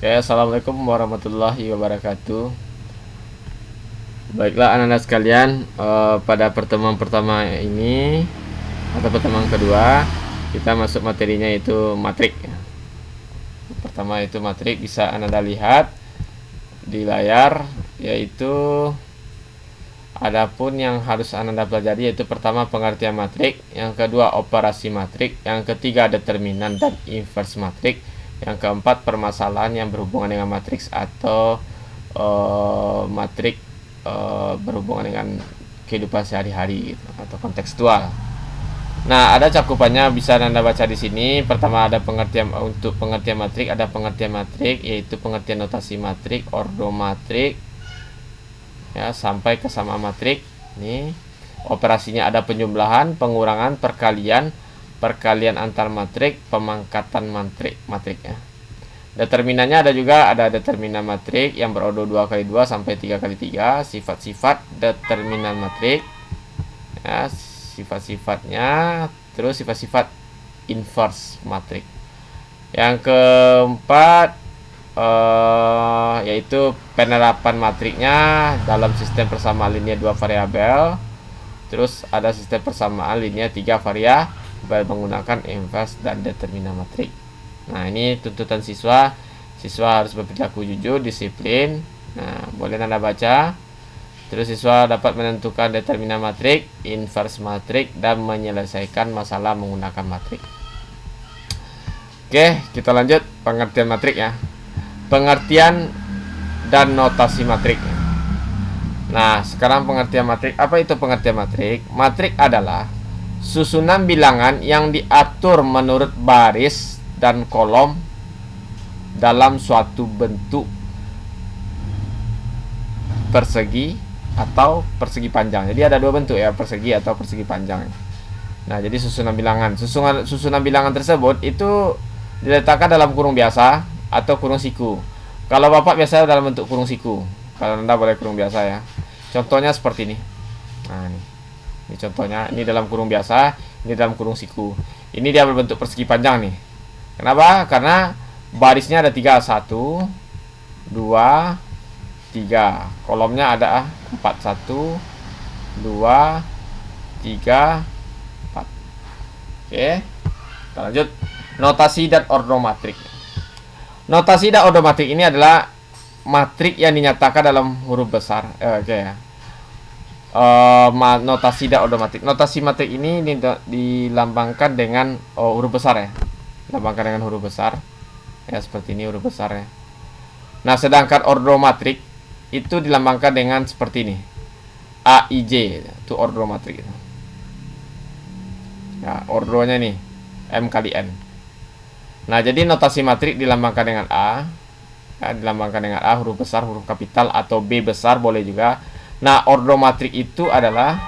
Oke, assalamualaikum warahmatullahi wabarakatuh. Baiklah anak-anak sekalian, pada pertemuan pertama ini atau pertemuan kedua kita masuk materinya yaitu matrik. Pertama itu matrik, bisa anda lihat di layar, yaitu adapun yang harus anda pelajari yaitu pertama pengertian matrik, yang kedua operasi matrik, yang ketiga determinan dan inverse matrik, yang keempat permasalahan yang berhubungan dengan matriks atau matrik berhubungan dengan kehidupan sehari-hari gitu, atau kontekstual. Nah, ada cakupannya bisa anda baca di sini. Pertama ada pengertian untuk pengertian matrik, ada pengertian matrik yaitu pengertian notasi matrik, ordomatrik, ya sampai kesamaan matrik. Ini operasinya ada penjumlahan, pengurangan, perkalian antar matrik, pemangkatan matrik ya. Determinannya ada determinan matrik yang berordo 2x2 sampai 3x3, sifat-sifat determinan matrik ya, sifat-sifatnya, terus sifat-sifat inverse matrik. Yang keempat yaitu penerapan matriknya dalam sistem persamaan linear 2 variabel. Terus ada sistem persamaan linear 3 variabel menggunakan inverse dan determinan matrik. Nah, ini tuntutan siswa harus berperilaku jujur, disiplin. Nah, boleh anda baca. Terus siswa dapat menentukan determinan matrik, inverse matrik, dan menyelesaikan masalah menggunakan matrik. Oke, kita lanjut pengertian matrik ya. Pengertian dan notasi matrik. Nah, sekarang pengertian matrik. Apa itu pengertian matrik? Matrik adalah susunan bilangan yang diatur menurut baris dan kolom dalam suatu bentuk persegi atau persegi panjang. Jadi ada dua bentuk ya, persegi atau persegi panjang. Nah, jadi susunan bilangan. Susunan bilangan tersebut itu diletakkan dalam kurung biasa atau kurung siku. Kalau Bapak biasanya dalam bentuk kurung siku. Kalau Anda boleh kurung biasa ya. Contohnya seperti ini. Nah, ini contohnya, ini dalam kurung biasa, ini dalam kurung siku. Ini dia berbentuk persegi panjang nih. Kenapa? Karena barisnya ada 3, 1, 2, 3. Kolomnya ada 4, 1, 2, 3, 4. Oke, kita lanjut. Notasi dan ordomatrik. Notasi dan ordomatrik ini adalah matrik yang dinyatakan dalam huruf besar. Oke ya. Notasi dan ordomatrik. Notasi matrik ini dilambangkan dengan huruf besar ya. Dilambangkan dengan huruf besar. Ya, seperti ini huruf besar ya. Nah, sedangkan ordomatrik itu dilambangkan dengan seperti ini. A, I, J. Itu ordomatrik. Ya, ordonya nih M kali N. Nah, jadi notasi matrik dilambangkan dengan A. Ya, dilambangkan dengan A, huruf besar, huruf kapital, atau B besar boleh juga. Nah, ordomatrik itu adalah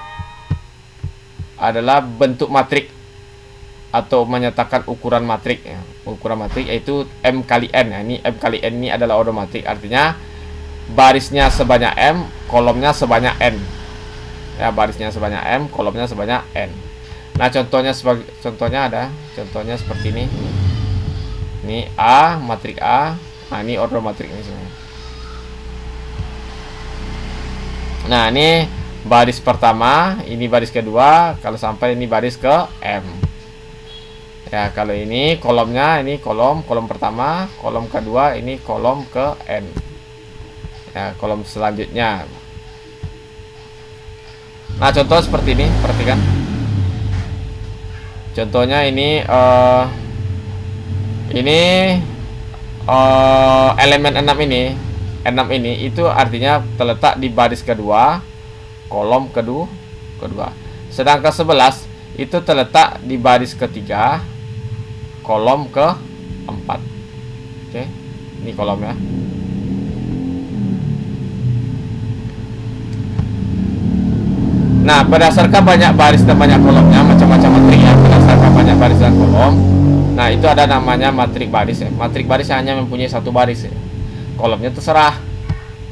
bentuk matrik atau menyatakan ukuran matrik ya. Ukuran matrik yaitu M kali N ya. Ini M kali N ini adalah ordomatrik, artinya barisnya sebanyak M, kolomnya sebanyak N. Ya, barisnya sebanyak M, kolomnya sebanyak N. Nah, contohnya contohnya seperti ini. Ini A, matrik A. Nah, ini ordomatrik ini sebenarnya. Nah, ini baris pertama, ini baris kedua, kalau sampai ini baris ke M. Ya, kalau ini kolomnya, ini kolom pertama, kolom kedua, ini kolom ke N. Ya, kolom selanjutnya. Nah, contoh seperti ini, perhatikan. Contohnya ini elemen 6 ini itu artinya terletak di baris kedua, kolom kedua. Sedangkan 11 itu terletak di baris ketiga, kolom keempat. Oke, ini kolomnya. Nah, berdasarkan banyak baris dan banyak kolomnya, macam-macam matrik ya, berdasarkan banyak baris dan kolom. Nah, itu ada namanya matrik baris ya. Matrik baris hanya mempunyai satu baris ya. Kolomnya terserah.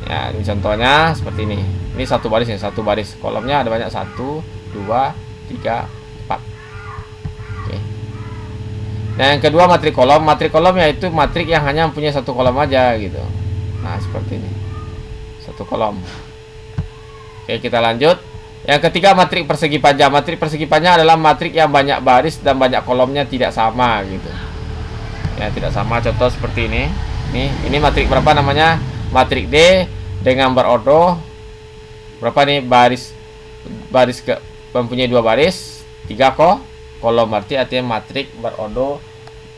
Ya, ini contohnya seperti ini. Ini satu baris ya, satu baris. Kolomnya ada banyak, 1, 2, 3, 4. Oke. Nah, yang kedua matrik kolom. Matrik kolom yaitu matrik yang hanya mempunyai satu kolom aja gitu. Nah, seperti ini. Satu kolom. Oke, kita lanjut. Yang ketiga matrik persegi panjang. Matrik persegi panjang adalah matrik yang banyak baris dan banyak kolomnya tidak sama gitu. Ya, tidak sama. Contoh seperti ini. Ini matrik berapa namanya? Matrik D dengan berordo berapa nih? Baris ke mempunyai 2 baris, 3 kolom. Berarti artinya matrik berordo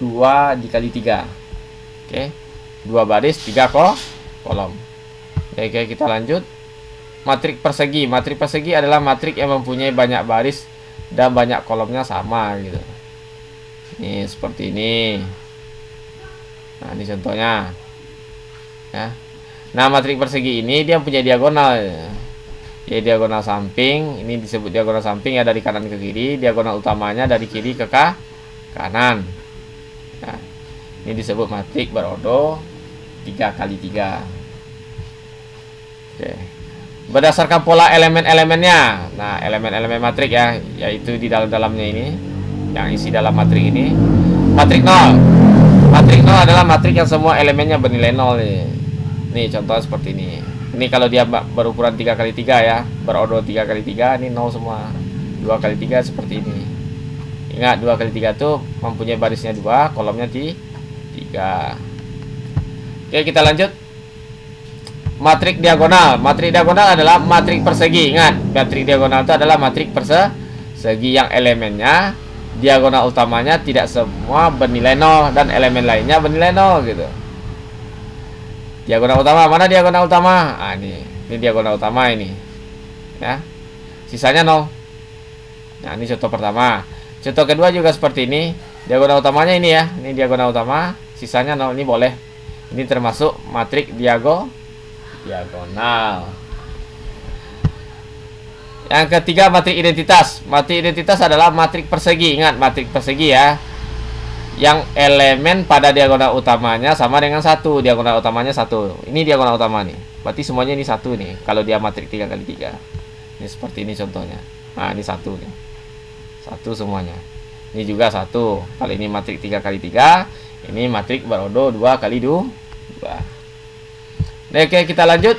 2 dikali 3. Oke. 2 baris, 3 kolom. Oke, kita lanjut. Matrik persegi. Matrik persegi adalah matrik yang mempunyai banyak baris dan banyak kolomnya sama gitu. Ini seperti ini. Nah, ini contohnya. Ya. Nah, matrik persegi ini dia punya diagonal. Ya, diagonal samping. Ini disebut diagonal samping ya, dari kanan ke kiri. Diagonal utamanya dari kiri ke kanan. Nah, ini disebut matrik berordo 3 kali 3. Oke. Berdasarkan pola elemen-elemennya. Nah, elemen-elemen matrik ya, yaitu di dalamnya ini, yang isi dalam matrik ini. Matrik 0. Matrik 0 adalah matrik yang semua elemennya bernilai 0 nih. Nih contoh seperti ini. Ini kalau dia berukuran 3 kali 3 ya, berordo 3 kali 3, ini 0 semua. 2 kali 3 seperti ini. Ingat 2 kali 3 tuh mempunyai barisnya 2, kolomnya 3. Oke, kita lanjut. Matrik diagonal. Matrik diagonal adalah matrik persegi. Ingat, matrik diagonal itu adalah matrik persegi yang elemennya diagonal utamanya tidak semua bernilai 0 dan elemen lainnya bernilai 0 gitu. Diagonal utama, mana diagonal utama? Ah, ini diagonal utama ini. Ya. Sisanya 0. Nah, ini contoh pertama. Contoh kedua juga seperti ini. Diagonal utamanya ini ya. Ini diagonal utama, sisanya 0. Ini boleh. Ini termasuk matrik diagonal. Yang ketiga matrik identitas. Matrik identitas adalah matrik persegi. Ingat, matrik persegi ya, yang elemen pada diagonal utamanya sama dengan 1. Diagonal utamanya 1. Ini diagonal utama nih. Berarti semuanya ini 1 nih. Kalau dia matrik 3 kali 3. Ini seperti ini contohnya. Nah, ini 1 nih. 1 semuanya. Ini juga 1. Kalau ini matrik 3 kali 3, ini matrik berordo 2 kali 2. Oke, kita lanjut.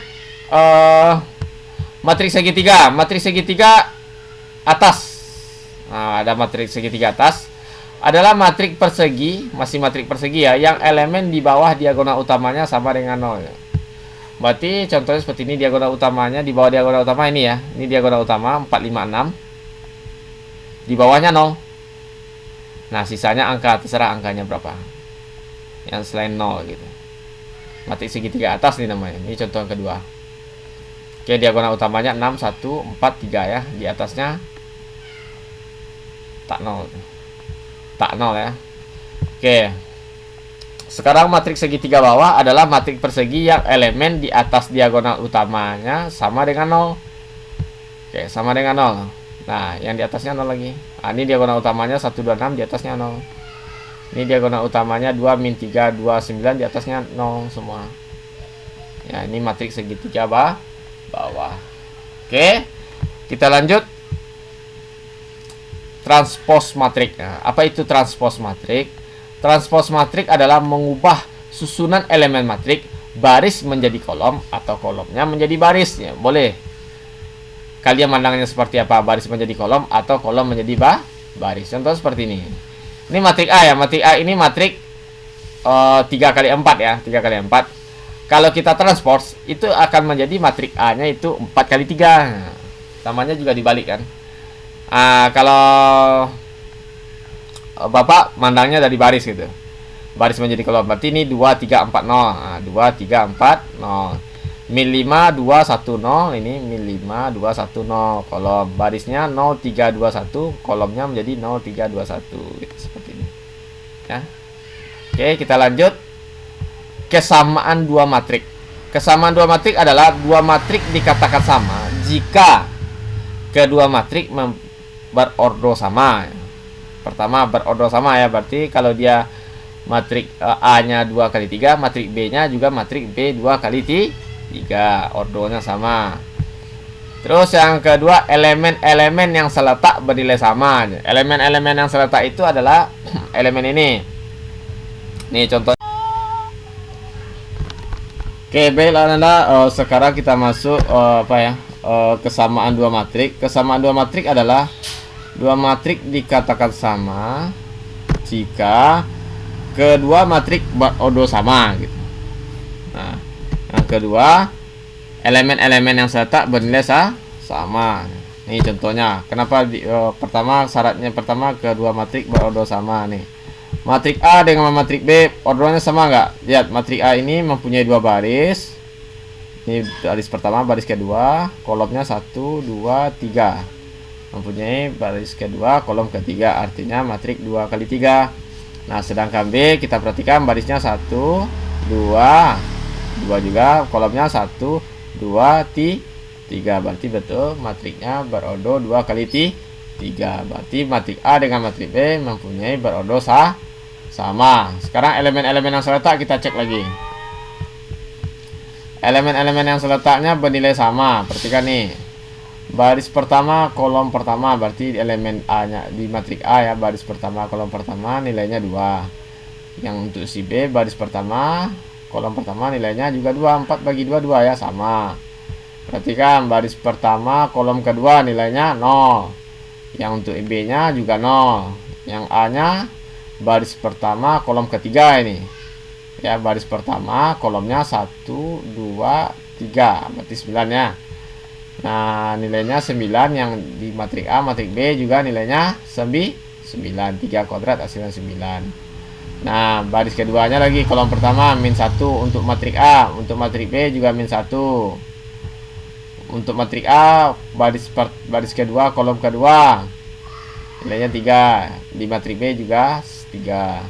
Matrik segitiga. Matrik segitiga atas. Nah, ada matrik segitiga atas. Adalah matrik persegi, masih matrik persegi ya, yang elemen di bawah diagonal utamanya sama dengan 0 ya. Berarti contohnya seperti ini, diagonal utamanya di bawah diagonal utama ini ya. Ini diagonal utama 4, 5, 6. Di bawahnya 0. Nah, sisanya angka, terserah angkanya berapa. Yang selain 0 gitu. Matrik segitiga atas nih namanya. Ini contoh yang kedua. Oke, diagonal utamanya 6, 1, 4, 3 ya. Di atasnya tak 0 ya. Oke. Sekarang matrik segitiga bawah adalah matrik persegi yang elemen di atas diagonal utamanya sama dengan 0. Oke, sama dengan 0. Nah, yang di atasnya 0 lagi. Nah, ini diagonal utamanya 1, 2, 6, di atasnya 0. Ini diagonal utamanya 2, min 3, 2, 9, di atasnya 0 semua. Ya, ini matrik segitiga bawah. Oke. Kita lanjut. Transpos matrik. Nah, apa itu transpos matrik? Transpos matrik adalah mengubah susunan elemen matrik, baris menjadi kolom atau kolomnya menjadi baris. Ya, boleh. Kalian mandangnya seperti apa? Baris menjadi kolom atau kolom menjadi baris. Contoh seperti ini. Ini matrik A ya. Matrik A ini matrik 3 kali 4 ya. 3 kali 4. Kalau kita transpos, itu akan menjadi matrik A-nya itu 4 kali 3. Nah, namanya juga dibalik kan. Kalau Bapak mandangnya dari baris gitu. Baris menjadi kolom. Berarti ini 2, 3, 4, 0. Nah, 2, 3, 4, 0. Min 5, 2, 1, 0. Ini min 5, 2, 1, 0. Kolom. Barisnya 0, 3, 2, 1. Kolomnya menjadi 0, 3, 2, 1. Gitu, seperti ini. Ya. Oke, kita lanjut. Kesamaan dua matrik. Kesamaan dua matrik adalah dua matrik dikatakan sama jika kedua matrik berordo sama. Pertama berordo sama ya, berarti kalau dia matrik A-nya 2 kali 3, matrik B-nya juga matrik B 2 kali 3, ordonya sama. Terus yang kedua, elemen-elemen yang seletak bernilai sama. Elemen-elemen yang seletak itu adalah elemen ini. Nih contoh. Oke, baiklah Anda, sekarang kita masuk kesamaan dua matrik. Kesamaan dua matrik adalah dua matrik dikatakan sama jika kedua matrik berodo sama gitu. Nah, yang kedua, elemen-elemen yang serta bernilai sama. Nih contohnya. Kenapa pertama syaratnya pertama kedua matrik berodo sama nih. Matrik A dengan matrik B ordonya sama nggak? Lihat, matrik A ini mempunyai dua baris. Ini baris pertama, baris kedua, kolomnya 1, 2, 3. Mempunyai baris kedua, kolom ketiga, artinya matrik 2 kali 3. Nah, sedangkan B kita perhatikan barisnya 1, 2, 2 juga, kolomnya 1, 2, 3. Berarti betul matriknya berodo 2 kali 3. Berarti matrik A dengan matrik B mempunyai berodo sama. Sekarang elemen-elemen yang seletak kita cek lagi. Elemen-elemen yang seletaknya bernilai sama. Perhatikan nih. Baris pertama, kolom pertama, berarti elemen A-nya di matrik A ya, baris pertama, kolom pertama nilainya 2. Yang untuk si B, baris pertama, kolom pertama nilainya juga 2. 4 bagi 2, 2 ya, sama. Perhatikan baris pertama, kolom kedua nilainya 0. Yang untuk B-nya juga 0. Yang A-nya baris pertama, kolom ketiga ini. Ya, baris pertama, kolomnya 1, 2, 3. Berarti 9 ya. Nah, nilainya 9. Yang di matrik A, matrik B juga nilainya 9. 3 kuadrat hasilnya 9. Nah, baris keduanya lagi, kolom pertama -1 untuk matrik A. Untuk matrik B juga -1. Untuk matrik A, baris kedua, kolom kedua nilainya 3. Di matrik B juga 3.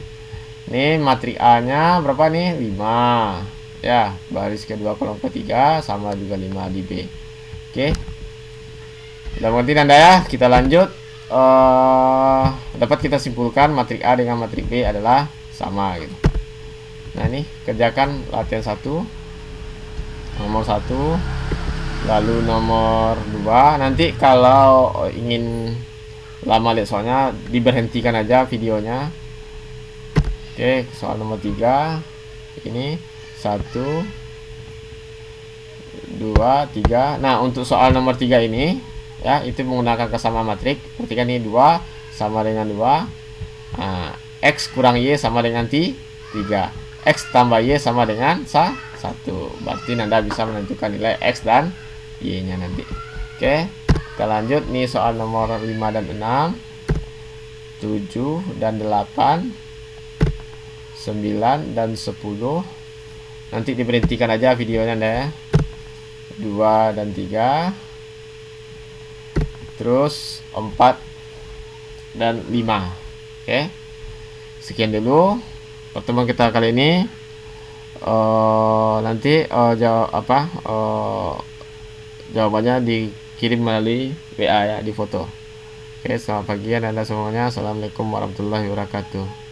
Ini matrik A nya berapa nih? 5 ya. Baris kedua, kolom ketiga sama juga 5 di B. Oke, udah mengerti Anda ya. Kita lanjut. Dapat kita simpulkan matrik A dengan matrik B adalah sama gitu. Nah, ini kerjakan latihan 1 nomor 1, lalu nomor 2. Nanti kalau ingin lama lihat soalnya, diberhentikan aja videonya. Oke, soal nomor 3 ini 1, 2, 3. Nah, untuk soal nomor 3 ini ya, itu menggunakan kesamaan matrik. Perhatikan ini 2 sama dengan 2. Nah, X kurang Y sama dengan 3. X tambah Y sama dengan 1. Berarti Anda bisa menentukan nilai X dan Y nya nanti. Oke, kita lanjut nih soal nomor 5 dan 6, 7 dan 8, 9 dan 10. Nanti diberhentikan aja videonya Anda ya. 2 dan 3, terus 4 dan 5. Oke, sekian dulu pertemuan kita kali ini. Nanti jawabannya dikirim melalui WA ya, di foto. Oke, selamat pagi Anda semuanya. Assalamualaikum warahmatullahi wabarakatuh.